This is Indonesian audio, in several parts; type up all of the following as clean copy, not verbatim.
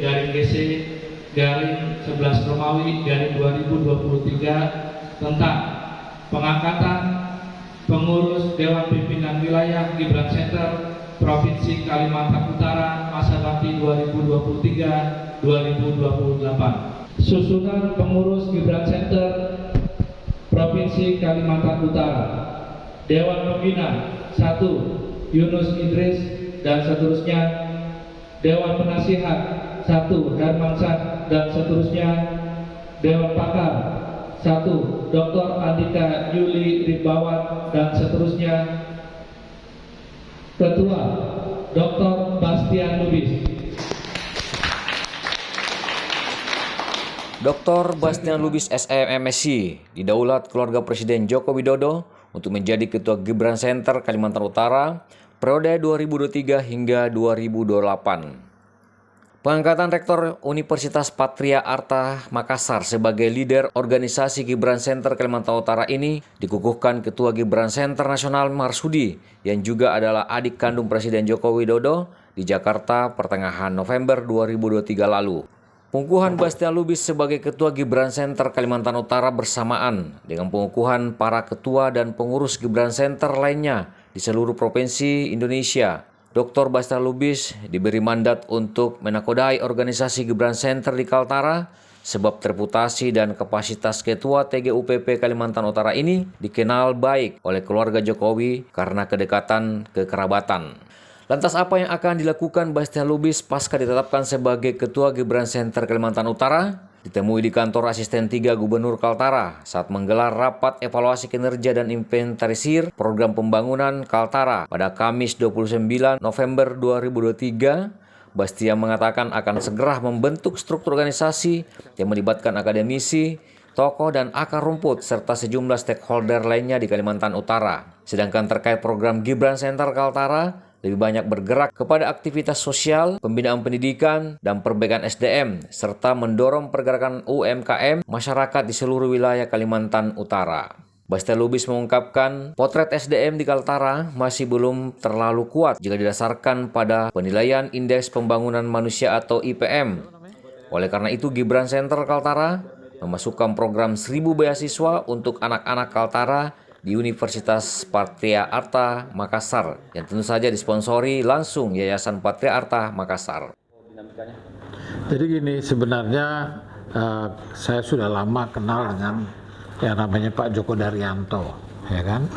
GC garing 11 Romawi garing 2023 tentang pengangkatan pengurus Dewan Pimpinan Wilayah Gibran Center Provinsi Kalimantan Utara masa bakti 2023-2028. Susunan pengurus Gibran Center Provinsi Kalimantan Utara. Dewan Pembina 1. Yunus Idris dan seterusnya. Dewan Penasihat 1. Hermansyah dan seterusnya. Dewan Pakar 1. Dr. Andika Yuli Ribawat dan seterusnya. Ketua Dr. Bastian Lubis. Dr. Bastian Lubis SMMSI didaulat keluarga Presiden Joko Widodo untuk menjadi Ketua Gibran Center Kalimantan Utara periode 2023 hingga 2028. Pengangkatan Rektor Universitas Patria Arta Makassar sebagai leader organisasi Gibran Center Kalimantan Utara ini dikukuhkan Ketua Gibran Center Nasional Marsudi yang juga adalah adik kandung Presiden Joko Widodo di Jakarta pertengahan November 2023 lalu. Pengukuhan Bastian Lubis sebagai Ketua Gibran Center Kalimantan Utara bersamaan dengan pengukuhan para ketua dan pengurus Gibran Center lainnya di seluruh provinsi Indonesia. Dr. Bastian Lubis diberi mandat untuk menakodai organisasi Gibran Center di Kaltara sebab reputasi dan kapasitas Ketua TGUPP Kalimantan Utara ini dikenal baik oleh keluarga Jokowi karena kedekatan kekerabatan. Lantas apa yang akan dilakukan Bastian Lubis pasca ditetapkan sebagai Ketua Gibran Center Kalimantan Utara? Ditemui di kantor Asisten 3 Gubernur Kaltara saat menggelar rapat evaluasi kinerja dan inventarisir program pembangunan Kaltara pada Kamis 29 November 2023, Bastian mengatakan akan segera membentuk struktur organisasi yang melibatkan akademisi, tokoh dan akar rumput serta sejumlah stakeholder lainnya di Kalimantan Utara. Sedangkan terkait program Gibran Center Kaltara, lebih banyak bergerak kepada aktivitas sosial, pembinaan pendidikan, dan perbaikan SDM, serta mendorong pergerakan UMKM masyarakat di seluruh wilayah Kalimantan Utara. Bastian Lubis mengungkapkan, potret SDM di Kaltara masih belum terlalu kuat jika didasarkan pada penilaian Indeks Pembangunan Manusia atau IPM. Oleh karena itu, Gibran Center Kaltara memasukkan program 1000 beasiswa untuk anak-anak Kaltara di Universitas Patria Arta Makassar yang tentu saja disponsori langsung Yayasan Patria Arta Makassar. Jadi gini, sebenarnya saya sudah lama kenal dengan yang namanya Pak Djoko Daryanto, ya kan?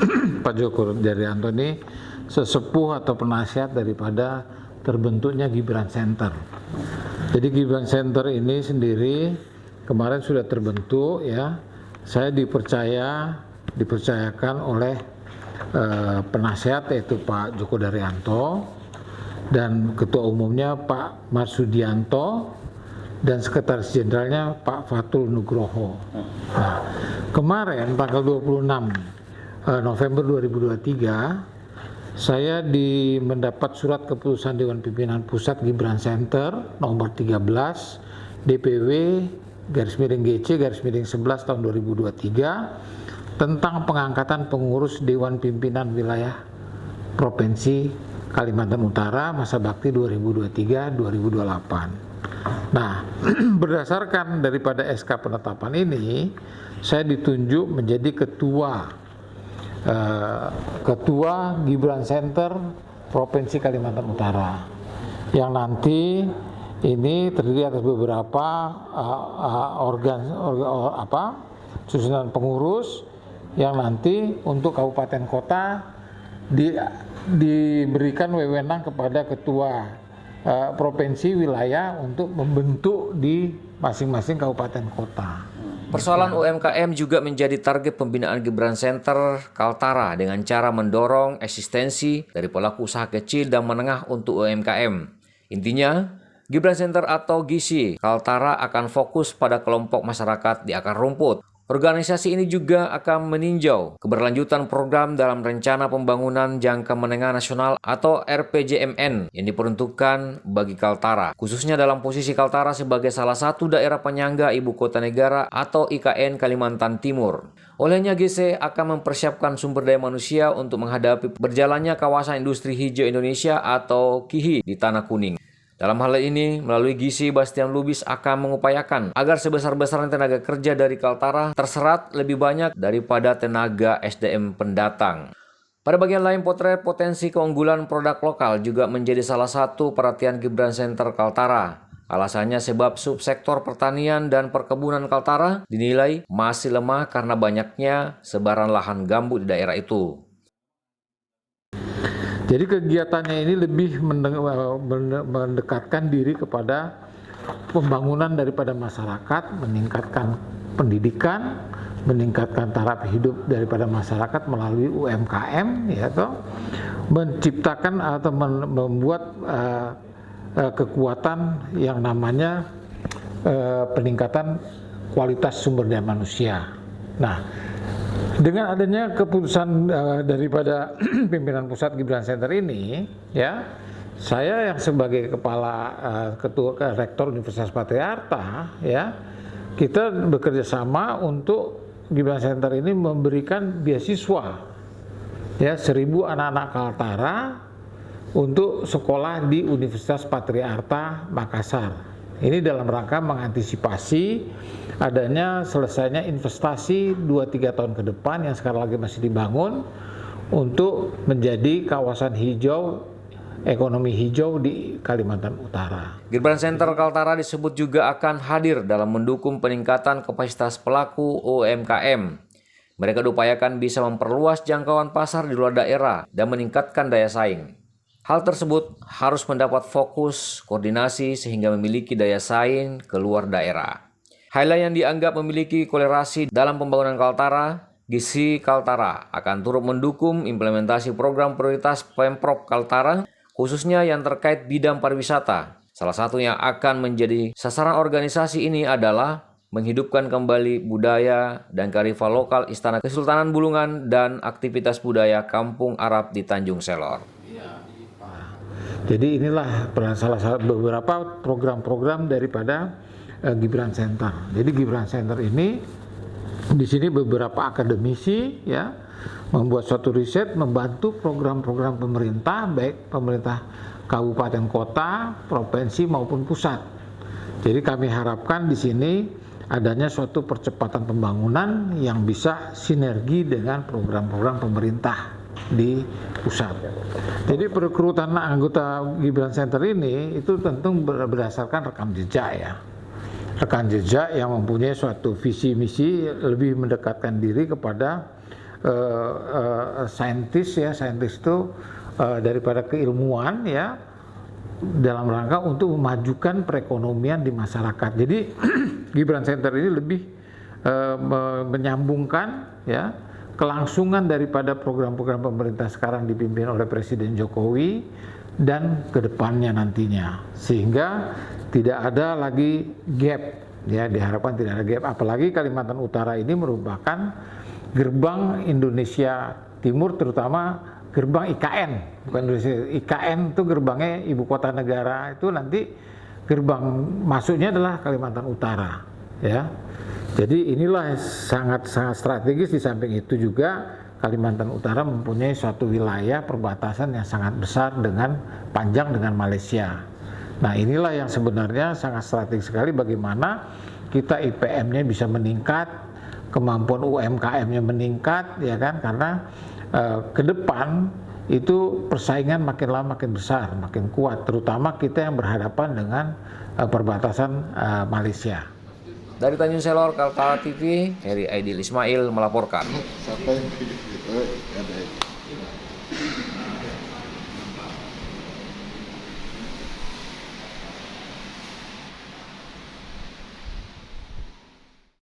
Pak Djoko Daryanto ini sesepuh atau penasihat daripada terbentuknya Gibran Center. Jadi Gibran Center ini sendiri kemarin sudah terbentuk, ya. Saya dipercayakan oleh penasihat yaitu Pak Djoko Daryanto dan ketua umumnya Pak Marsudianto dan sekretaris jenderalnya Pak Fatul Nugroho. Nah, kemarin tanggal 26 November 2023 saya mendapat surat keputusan Dewan Pimpinan Pusat Gibran Center nomor 13 DPW /GC/11 tahun 2023 tentang pengangkatan pengurus Dewan Pimpinan Wilayah Provinsi Kalimantan Utara masa bakti 2023-2028. Nah, berdasarkan daripada SK penetapan ini, saya ditunjuk menjadi Ketua Gibran Center Provinsi Kalimantan Utara, yang nanti ini terdiri atas beberapa susunan pengurus yang nanti untuk kabupaten kota diberikan wewenang kepada ketua provinsi wilayah untuk membentuk di masing-masing kabupaten kota. Persoalan UMKM juga menjadi target pembinaan Gibran Center Kaltara dengan cara mendorong eksistensi dari pelaku usaha kecil dan menengah untuk UMKM. Intinya, Gibran Center atau GISI Kaltara akan fokus pada kelompok masyarakat di akar rumput. Organisasi ini juga akan meninjau keberlanjutan program dalam Rencana Pembangunan Jangka Menengah Nasional atau RPJMN yang diperuntukkan bagi Kaltara, khususnya dalam posisi Kaltara sebagai salah satu daerah penyangga Ibu Kota Negara atau IKN Kalimantan Timur. Olehnya GC akan mempersiapkan sumber daya manusia untuk menghadapi berjalannya kawasan industri hijau Indonesia atau KIHI di Tanah Kuning. Dalam hal ini, melalui Gisi, Bastian Lubis akan mengupayakan agar sebesar-besarnya tenaga kerja dari Kaltara terserap lebih banyak daripada tenaga SDM pendatang. Pada bagian lain, potret potensi keunggulan produk lokal juga menjadi salah satu perhatian Gibran Center Kaltara. Alasannya sebab subsektor pertanian dan perkebunan Kaltara dinilai masih lemah karena banyaknya sebaran lahan gambut di daerah itu. Jadi kegiatannya ini lebih mendekatkan diri kepada pembangunan daripada masyarakat, meningkatkan pendidikan, meningkatkan taraf hidup daripada masyarakat melalui UMKM, ya toh, menciptakan atau membuat kekuatan yang namanya peningkatan kualitas sumber daya manusia. Nah, dengan adanya keputusan daripada pimpinan pusat Gibran Center ini, ya, saya yang sebagai kepala ketua rektor Universitas Patriarta, ya, kita bekerja sama untuk Gibran Center ini memberikan beasiswa, ya, 1.000 anak-anak Kaltara untuk sekolah di Universitas Patriarta Makassar. Ini dalam rangka mengantisipasi adanya selesainya investasi 2-3 tahun ke depan yang sekarang lagi masih dibangun untuk menjadi kawasan hijau, ekonomi hijau di Kalimantan Utara. Gibran Center Kaltara disebut juga akan hadir dalam mendukung peningkatan kapasitas pelaku UMKM. Mereka diupayakan bisa memperluas jangkauan pasar di luar daerah dan meningkatkan daya saing. Hal tersebut harus mendapat fokus, koordinasi sehingga memiliki daya saing ke luar daerah. Highlight yang dianggap memiliki kolerasi dalam pembangunan Kaltara, Gisi Kaltara akan turut mendukung implementasi program prioritas Pemprov Kaltara, khususnya yang terkait bidang pariwisata. Salah satu yang akan menjadi sasaran organisasi ini adalah menghidupkan kembali budaya dan kearifan lokal Istana Kesultanan Bulungan dan aktivitas budaya Kampung Arab di Tanjung Selor. Jadi inilah salah satu beberapa program-program daripada Gibran Center. Jadi Gibran Center ini di sini beberapa akademisi, ya, membuat suatu riset, membantu program-program pemerintah, baik pemerintah kabupaten kota, provinsi maupun pusat. Jadi kami harapkan di sini adanya suatu percepatan pembangunan yang bisa sinergi dengan program-program pemerintah di pusat. Jadi perekrutan anggota Gibran Center ini itu tentu berdasarkan rekam jejak, ya. Rekam jejak yang mempunyai suatu visi misi lebih mendekatkan diri kepada saintis, ya. Saintis itu daripada keilmuan, ya, dalam rangka untuk memajukan perekonomian di masyarakat. Jadi Gibran Center ini lebih menyambungkan, ya, kelangsungan daripada program-program pemerintah sekarang dipimpin oleh Presiden Jokowi dan kedepannya nantinya, sehingga tidak ada lagi gap, ya, diharapkan tidak ada gap. Apalagi Kalimantan Utara ini merupakan gerbang Indonesia Timur, terutama gerbang IKN, bukan Indonesia. IKN itu gerbangnya ibu kota negara, itu nanti gerbang masuknya adalah Kalimantan Utara, ya. Jadi inilah sangat strategis. Di samping itu juga Kalimantan Utara mempunyai suatu wilayah perbatasan yang sangat besar dengan panjang dengan Malaysia. Nah, inilah yang sebenarnya sangat strategis sekali bagaimana kita IPM-nya bisa meningkat, kemampuan UMKM-nya meningkat, ya kan, karena ke depan itu persaingan makin lama makin besar, makin kuat, terutama kita yang berhadapan dengan perbatasan Malaysia. Dari Tanjung Selor, Kaltara TV, Heri Aidil Ismail melaporkan.